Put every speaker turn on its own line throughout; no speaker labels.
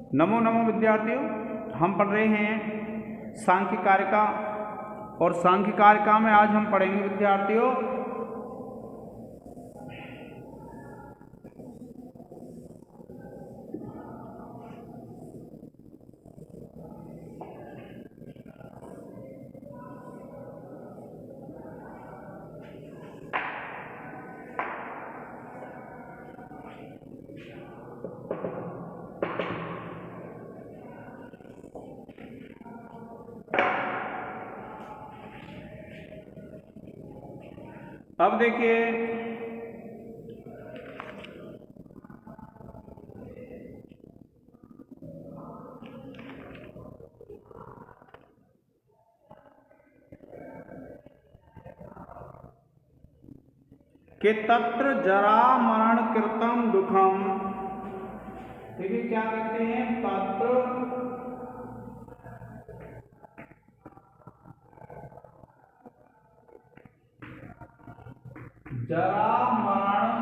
नमो नमो विद्यार्थियों, हम पढ़ रहे हैं सांख्य कारिका और सांख्य कारिका में आज हम पढ़ेंगे विद्यार्थियों अब देखिए कि तत्र जरा मरण कृतम दुखम। देखिए क्या कहते हैं, तत्र जरा मरण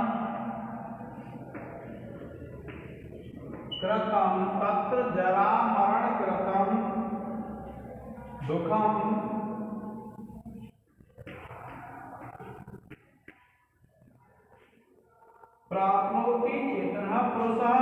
कृतम, तत्र जरा मरण कृतम दुखम प्राप्नोति चेतनः पुरुषः।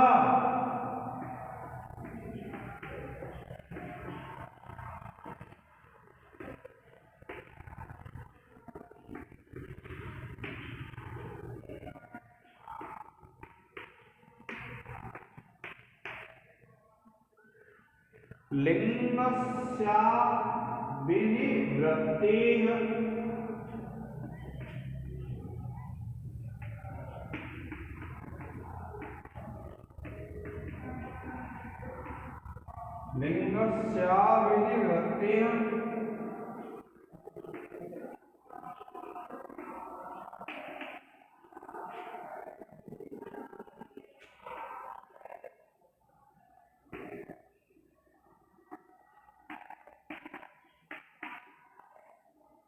लिंगस्या विनिवृत्तेः लिंगस्या विनिवृत्तेः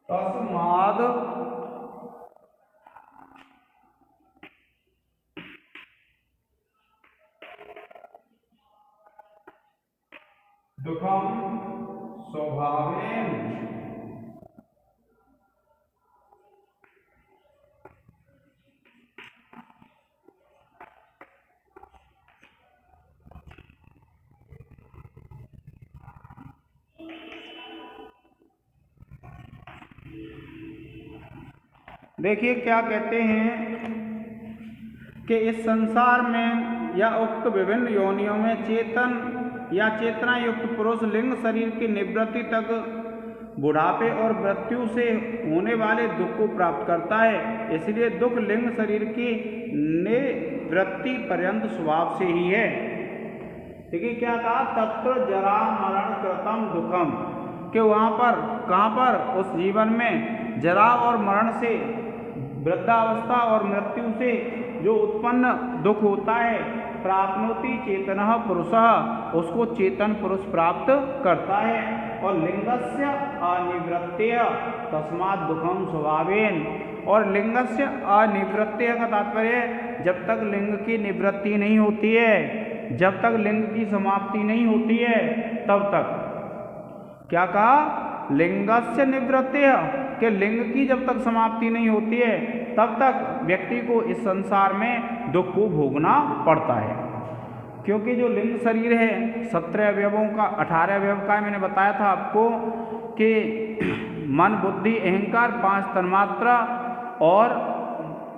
तस्माद् दुखम स्वभावेन देखिए क्या कहते हैं कि इस संसार में या उक्त विभिन्न योनियों में चेतन या चेतना युक्त पुरुष लिंग शरीर की निवृत्ति तक बुढ़ापे और मृत्यु से होने वाले दुख को प्राप्त करता है। इसलिए दुख लिंग शरीर की निवृत्ति पर्यंत स्वभाव से ही है। देखिए क्या कहा, तत्र जरा मरण कृतम दुखम, कि वहाँ पर कहाँ पर उस जीवन में जरा और मरण से, वृद्धावस्था और मृत्यु से जो उत्पन्न दुख होता है, प्राप्नोति चेतनः पुरुषः, उसको चेतन पुरुष प्राप्त करता है। और लिंगस्य अनिवृत्तेय तस्मात् दुखम स्वभावेन, और लिंगस्य अनिवृत्तेय का तात्पर्य जब तक लिंग की निवृत्ति नहीं होती है, जब तक लिंग की समाप्ति नहीं होती है तब तक, क्या कहा, लिंगस्य निवृत्तेय, कि लिंग की जब तक समाप्ति नहीं होती है तब तक व्यक्ति को इस संसार में दुख को भोगना पड़ता है। क्योंकि जो लिंग शरीर है 17 अवयवों का, 18 अवयव का मैंने बताया था आपको कि मन बुद्धि अहंकार 5 तन्मात्रा और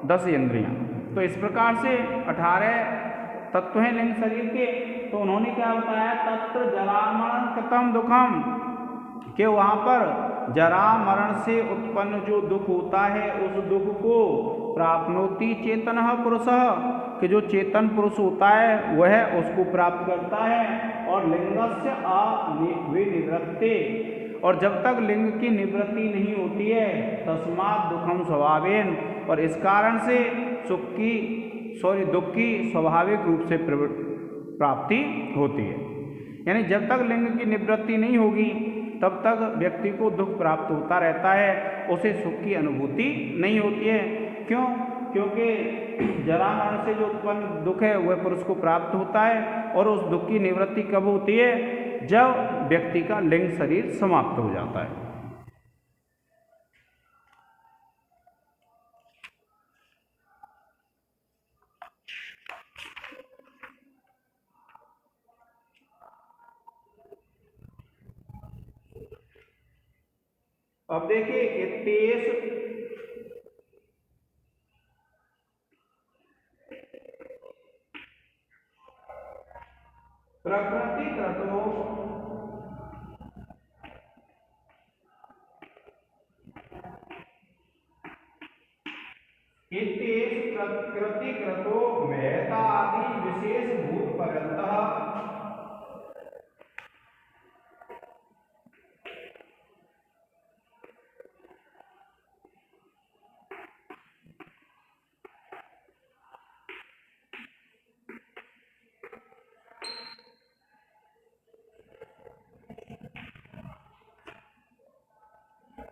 10 इंद्रियां, तो इस प्रकार से 18 तत्व हैं लिंग शरीर के। तो उन्होंने क्या बताया, तत्र जरा मरण कृतम दुखम, कि वहाँ पर जरा मरण से उत्पन्न जो दुख होता है उस दुख को प्राप्नोति चेतनः पुरुषः, कि जो चेतन पुरुष होता है वह उसको प्राप्त करता है। और लिंगस्य अविनिवृत्ते, और जब तक लिंग की निवृत्ति नहीं होती है तस्मात् दुखम स्वभावेन, और इस कारण से दुख की स्वाभाविक रूप से प्राप्ति होती है। यानी जब तक लिंग की निवृत्ति नहीं होगी तब तक व्यक्ति को दुख प्राप्त होता रहता है, उसे सुख की अनुभूति नहीं होती है। क्यों? क्योंकि जरा मरण से जो उत्पन्न दुख है वह पुरुष को प्राप्त होता है, और उस दुख की निवृत्ति कब होती है? जब व्यक्ति का लिंग शरीर समाप्त हो जाता है। अब देखिए इत्तेष प्रकृतिकृतो प्रकृतिकृतो महता आदि विशेष भूत पर्यंतः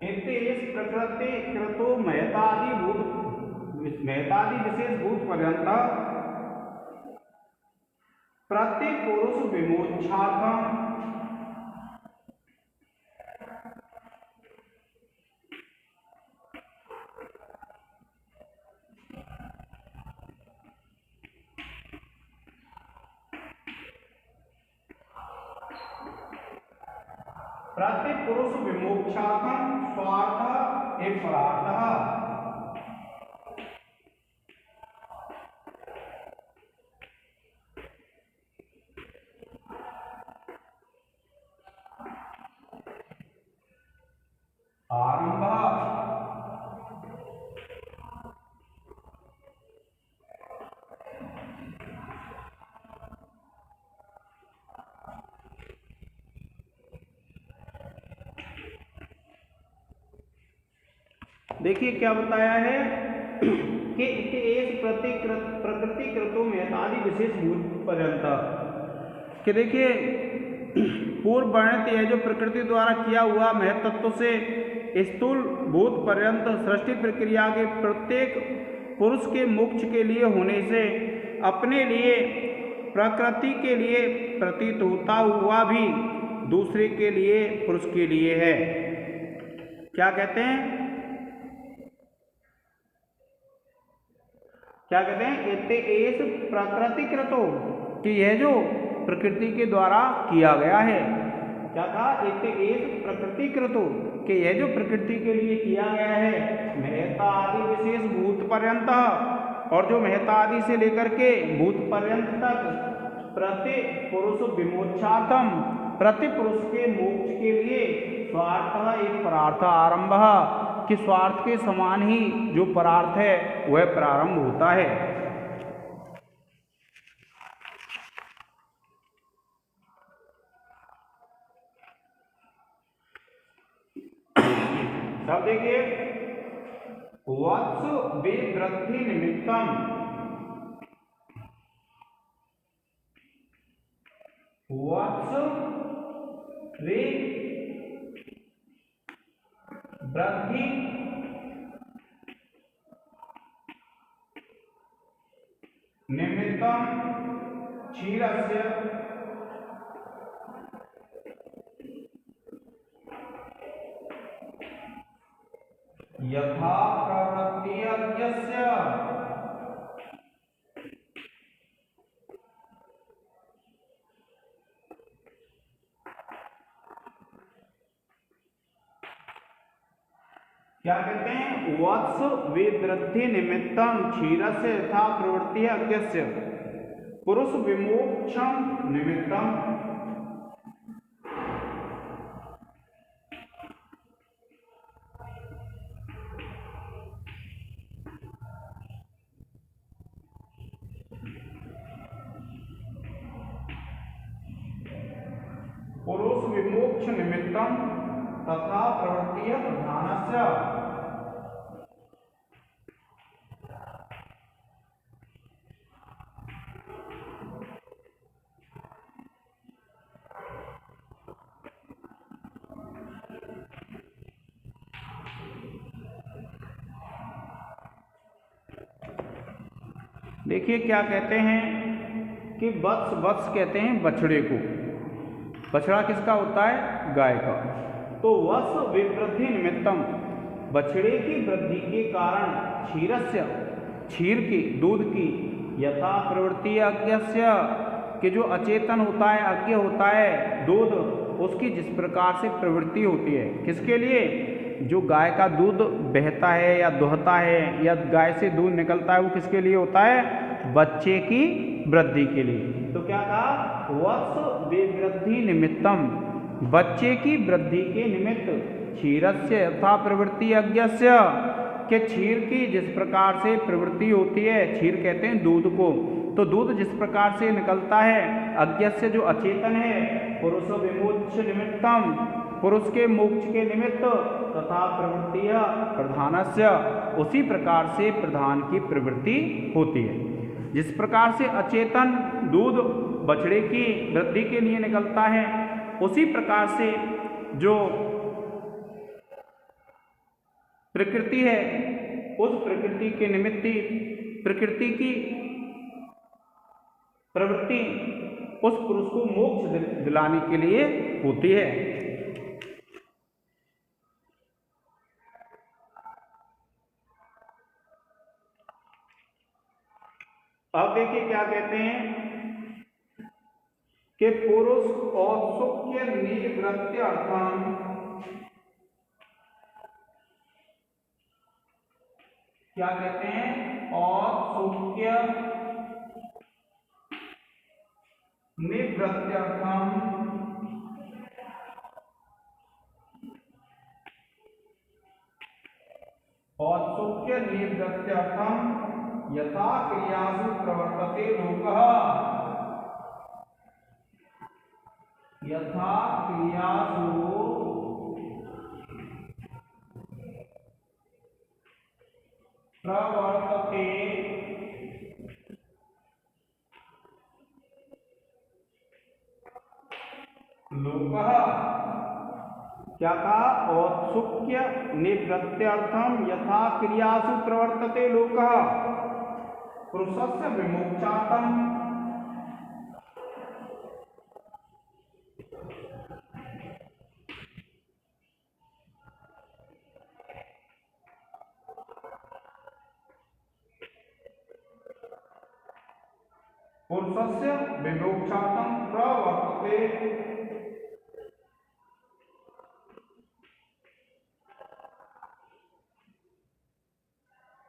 इत्तेष प्रकृतिकृतो महतादि विशेष भूत पर्यंतः प्रतिपुरुष विमोक्षार्थम प्रतिपुरुष विमोक्षार्थम स्वार्थ एक परार्थः आरंभः। देखिए क्या बताया है कि इस प्रकृतिकृतो महतादि विशेष भूत पर्यंत, कि देखिए पूर्व वर्णित यह जो प्रकृति द्वारा किया हुआ महतत्व से स्थूल भूत पर्यंत सृष्टि प्रक्रिया के प्रत्येक पुरुष के मोक्ष के लिए होने से अपने लिए प्रकृति के लिए प्रतीत होता हुआ भी दूसरे के लिए पुरुष के लिए है। क्या कहते हैं? क्या कहते हैं? इत्तेष प्रकृतिकृतो, कि यह जो प्रकृति के द्वारा किया गया है। क्या कहा? इत्तेष प्रकृतिकृतो, कि यह जो प्रकृति के लिए किया गया है महता आदि विशेष भूत पर्यंत, और जो महता आदि से लेकर के भूत पर्यंत तक प्रति पुरुष विमोक्षार्थम, प्रति पुरुष के मोक्ष के लिए स्वार्थ एक परार्थ आरंभ, कि स्वार्थ के समान ही जो परार्थ है वह प्रारंभ होता है। अब देखिए वत्स विवृद्धि निमित्तम, वत्स वृद्धि निमित्तम क्षीरस्य यथा प्रवृत्ति यस्य, क्या कहते हैं? वत्स विवृद्धि निमित्तम क्षीरस्य यथा प्रवृत्ति अज्ञस्य पुरुष विमोक्षम निमित्तम। पुरुष विमोक्ष निमित्तम तथा प्रवृत्ति प्रधानस्य। देखिए क्या कहते हैं कि वत्स, वत्स कहते हैं बछड़े को। बछड़ा किसका होता है? गाय का। तो वत्स विवृद्धि निमित्तम, बछड़े की वृद्धि के कारण क्षीरस्य, क्षीर की, दूध की, यथा प्रवृत्ति अज्ञस्य, कि जो अचेतन होता है, अज्ञ होता है दूध, उसकी जिस प्रकार से प्रवृत्ति होती है, किसके लिए? जो गाय का दूध बहता है या दुहता है या गाय से दूध निकलता है, वो किसके लिए होता है? बच्चे की वृद्धि के लिए। तो क्या कहा? वत्स विवृद्धि निमित्तम, बच्चे की वृद्धि के निमित्त, क्षीरस्य यथा प्रवृत्ति अज्ञस्य, के क्षीर की जिस प्रकार से प्रवृत्ति होती है, क्षीर कहते हैं दूध को, तो दूध जिस प्रकार से निकलता है, अज्ञस्य जो अचेतन है, पुरुष विमोक्ष निमित्तम, पुरुष के मोक्ष के निमित्त, तथा प्रवृत्ति प्रधानस्य, उसी प्रकार से प्रधान की प्रवृत्ति होती है। जिस प्रकार से अचेतन दूध बछड़े की वृद्धि के लिए निकलता है, उसी प्रकार से जो प्रकृति है, उस प्रकृति के निमित्त ही प्रकृति की प्रवृत्ति उस पुरुष को मोक्ष दिलाने के लिए होती है। अब देखिए क्या कहते हैं कि पुरुष औत्सुक्य निवृत्ति अर्थम, क्या कहते हैं? औत्सुक्य निवृत्त्यर्थम, औत्सुक्य निवृत्त्यर्थम यथा क्रियासु प्रवर्तते लोकः, यथा क्रियासु प्रवर्तते लोकः। क्या कहा? औत्सुक्य निवृत्त्यर्थम यथा क्रियासु प्रवर्तते लोकः, पुरुषस्य विमोक्षार्थम, पुरुषस्य विमोक्षार्थम प्रवर्तते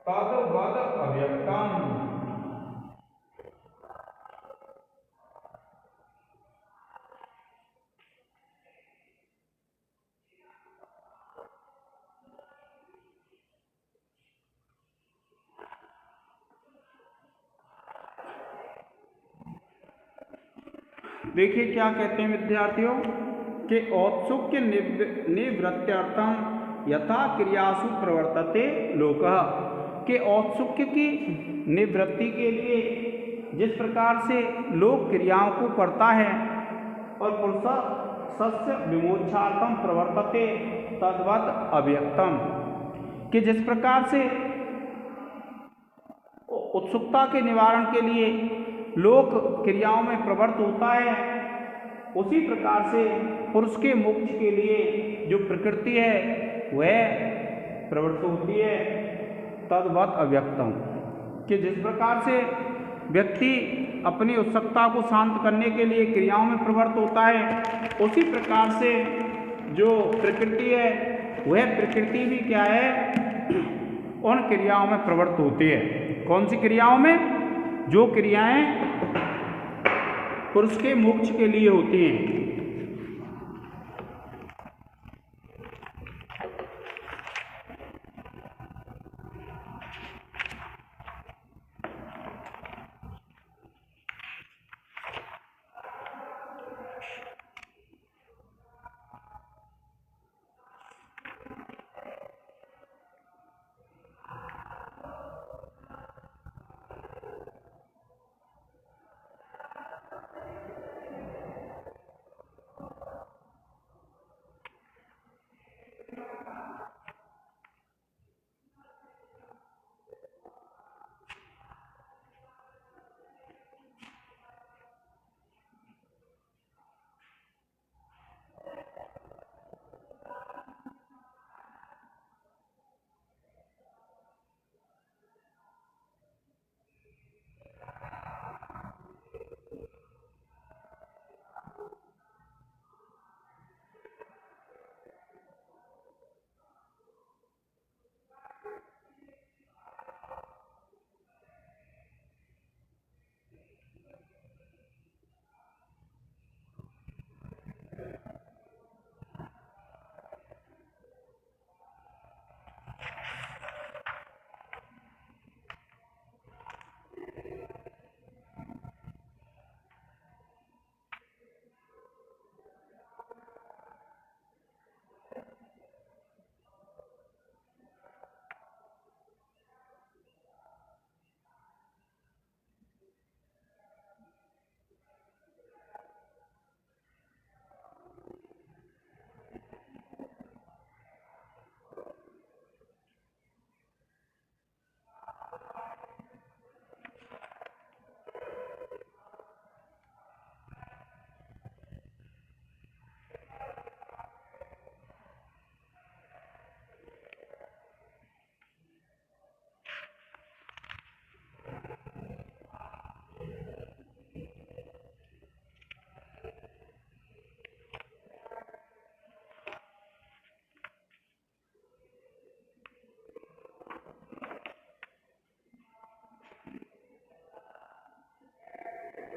तद्वद अव्यक्तम। देखिए क्या कहते हैं विद्यार्थियों कि औत्सुक्य निवृत्त्यर्थम यथा क्रियासु प्रवर्तते लोकः, के औत्सुक्य की निवृत्ति के लिए जिस प्रकार से लोक क्रियाओं को करता है, और पुरुष सस्य विमोक्षार्थम प्रवर्तते तद्वत् अव्यक्तम, कि जिस प्रकार से उत्सुकता के निवारण के लिए लोक क्रियाओं में प्रवृत्त होता है, उसी प्रकार से पुरुष के मोक्ष के लिए जो प्रकृति है वह प्रवृत्त होती है तद्वत् अव्यक्तम, कि जिस प्रकार से व्यक्ति अपनी उत्सुकता को शांत करने के लिए क्रियाओं में प्रवृत्त होता है, उसी प्रकार से जो प्रकृति है वह प्रकृति भी क्या है? उन क्रियाओं में प्रवृत्त होती है। कौन सी क्रियाओं में? जो क्रियाएं पुरुष के मोक्ष के लिए होती हैं।